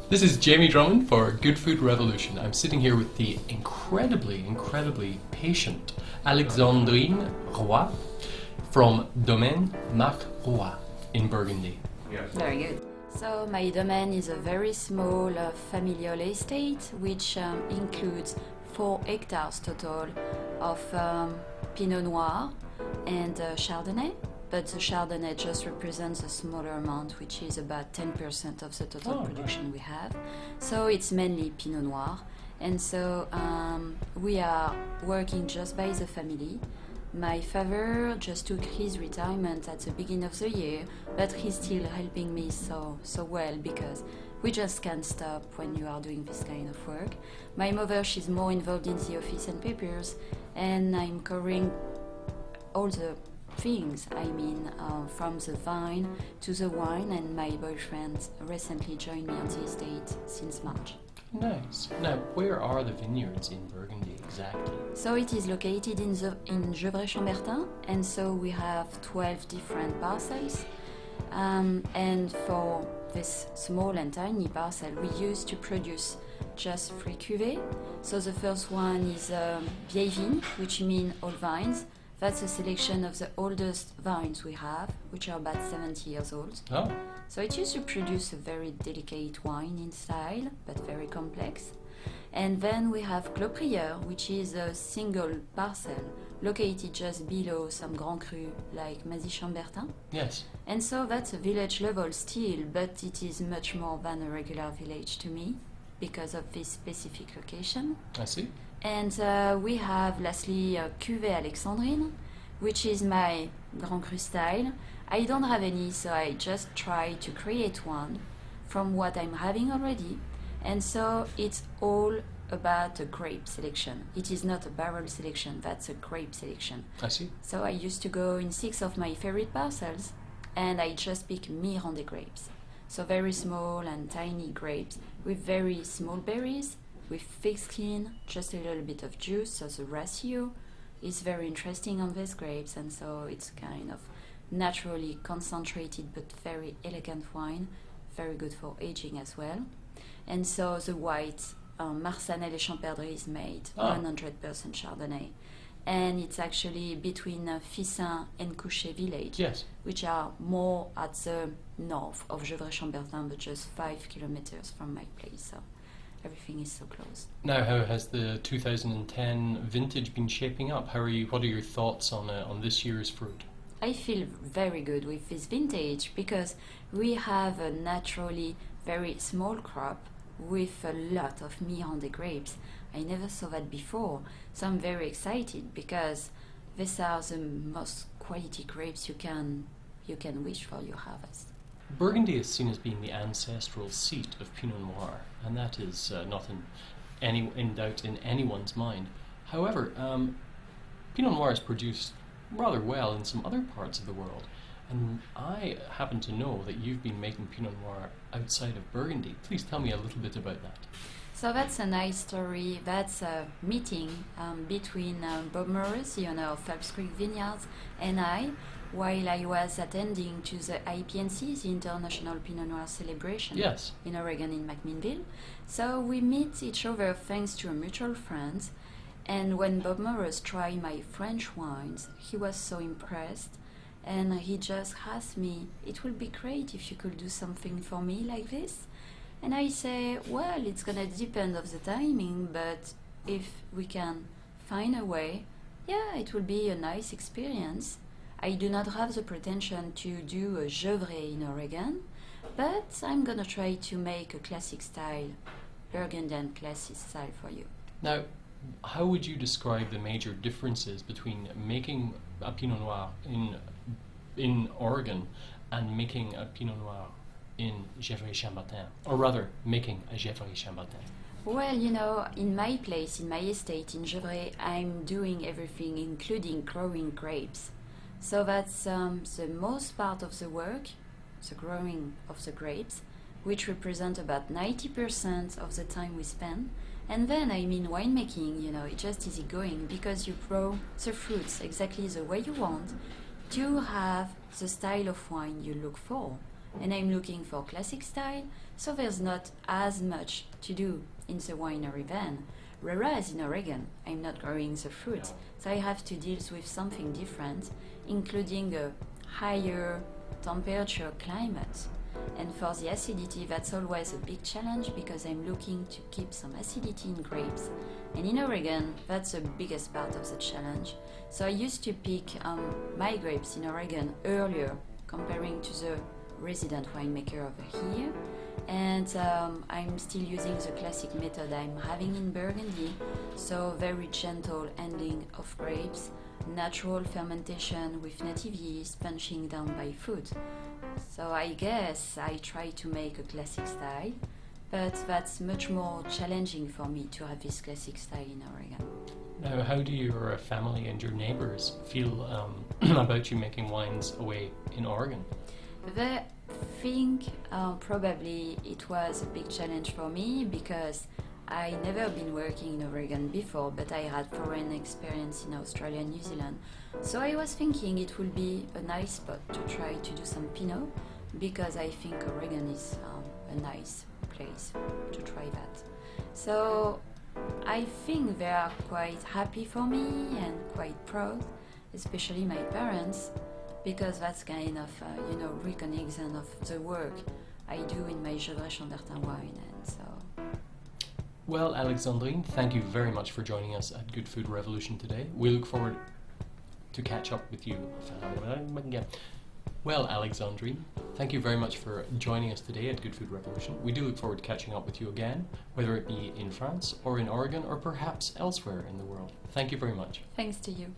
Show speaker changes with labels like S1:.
S1: This is Jamie Drummond for Good Food Revolution. I'm sitting here with the incredibly patient Alexandrine Roy from Domaine Marc in Burgundy.
S2: Very good. So my domain is a very small familial estate which includes 4 hectares total of Pinot Noir and Chardonnay. But the Chardonnay just represents a smaller amount, which is about 10% of the total production we have. So it's mainly Pinot Noir. And so we are working just by the family. My father just took his retirement at the beginning of the year, but he's still helping me so well because we just can't stop when you are doing this kind of work. My mother, she's more involved in the office and papers, and I'm covering all the things, from the vine to the wine, and my boyfriend recently joined me on the estate since March.
S1: Nice. Now, where are the vineyards in Burgundy exactly?
S2: So it is located in Gevrey-Chambertin, and so we have 12 different parcels. And for this small and tiny parcel, we used to produce just 3 cuvées. So the first one is vieille vigne, which means old vines. That's a selection of the oldest vines we have, which are about 70 years old.
S1: Oh.
S2: So it used to produce a very delicate wine in style, but very complex. And then we have Clos Prieur, which is a single parcel located just below some Grand Cru like Mazy-Chambertin.
S1: Yes.
S2: And so that's a village level still, but it is much more than a regular village to me because of this specific location.
S1: I see.
S2: And we have lastly Cuvée Alexandrine, which is my Grand Cru style. I don't have any, so I just try to create one from what I'm having already. And so it's all about a grape selection. It is not a barrel selection, that's a grape selection.
S1: I see.
S2: So I used to go in 6 of my favorite parcels, and I just pick Mirandais grapes. So very small and tiny grapes with very small berries, with thick skin, just a little bit of juice, so the ratio is very interesting on these grapes, and so it's kind of naturally concentrated but very elegant wine, very good for aging as well. And so the white Marsanel et Champerdry is made 100% Chardonnay, and it's actually between Fissin and Couchet village,
S1: yes,
S2: which are more at the north of Gevrey-Chambertin, but just 5 kilometers from my place. So everything is so close.
S1: Now, how has the 2010 vintage been shaping up? What are your thoughts on this year's fruit?
S2: I feel very good with this vintage because we have a naturally very small crop with a lot of Mirandais grapes. I never saw that before, so I'm very excited because these are the most quality grapes you can wish for your harvest.
S1: Burgundy is seen as being the ancestral seat of Pinot Noir, and that is not in doubt in anyone's mind. However, Pinot Noir is produced rather well in some other parts of the world, and I happen to know that you've been making Pinot Noir outside of Burgundy. Please tell me a little bit about that.
S2: So that's a nice story. That's a meeting between Bob Morris, the owner of Phelps Creek Vineyards, and I, while I was attending to the IPNC, the International Pinot Noir Celebration,
S1: yes,
S2: in Oregon in McMinnville. So we meet each other thanks to a mutual friend, and when Bob Morris tried my French wines, he was so impressed, and he just asked me, it would be great if you could do something for me like this. And I say, well, it's gonna depend of the timing, but if we can find a way, yeah, it will be a nice experience. I do not have the pretension to do a Gevrey in Oregon, but I'm gonna try to make a classic style, Burgundian classic style for you.
S1: Now, how would you describe the major differences between making a Pinot Noir in Oregon and making a Pinot Noir in Gevrey-Chambertin, or rather, making a Gevrey-Chambertin?
S2: Well, in my place, in my estate in Gevrey, I'm doing everything, including growing grapes. So that's the most part of the work, the growing of the grapes, which represent about 90% of the time we spend. And then, winemaking, it's just easy going because you grow the fruits exactly the way you want to have the style of wine you look for. And I'm looking for classic style, So there's not as much to do in the winery then. Whereas in Oregon, I'm not growing the fruit, so I have to deal with something different, including a higher temperature climate. And for the acidity, that's always a big challenge because I'm looking to keep some acidity in grapes. And in Oregon, that's the biggest part of the challenge. So I used to pick my grapes in Oregon earlier, comparing to the resident winemaker over here. And I'm still using the classic method I'm having in Burgundy, so very gentle handling of grapes, natural fermentation with native yeast punching down by foot. So I guess I try to make a classic style, but that's much more challenging for me to have this classic style in Oregon.
S1: Now, how do your family and your neighbours feel about you making wines away in Oregon?
S2: They think probably it was a big challenge for me because I never been working in Oregon before, but I had foreign experience in Australia and New Zealand. So I was thinking it would be a nice spot to try to do some Pinot because I think Oregon is a nice place to try that. So I think they are quite happy for me and quite proud, especially my parents, because that's kind of, recognition of the work I do in my Gevrey Chambertin wine. And so.
S1: Well, Alexandrine, thank you very much for joining us at Good Food Revolution today. We look forward to catch up with you. Well, Alexandrine, thank you very much for joining us today at Good Food Revolution. We do look forward to catching up with you again, whether it be in France or in Oregon or perhaps elsewhere in the world. Thank you very much.
S2: Thanks to you.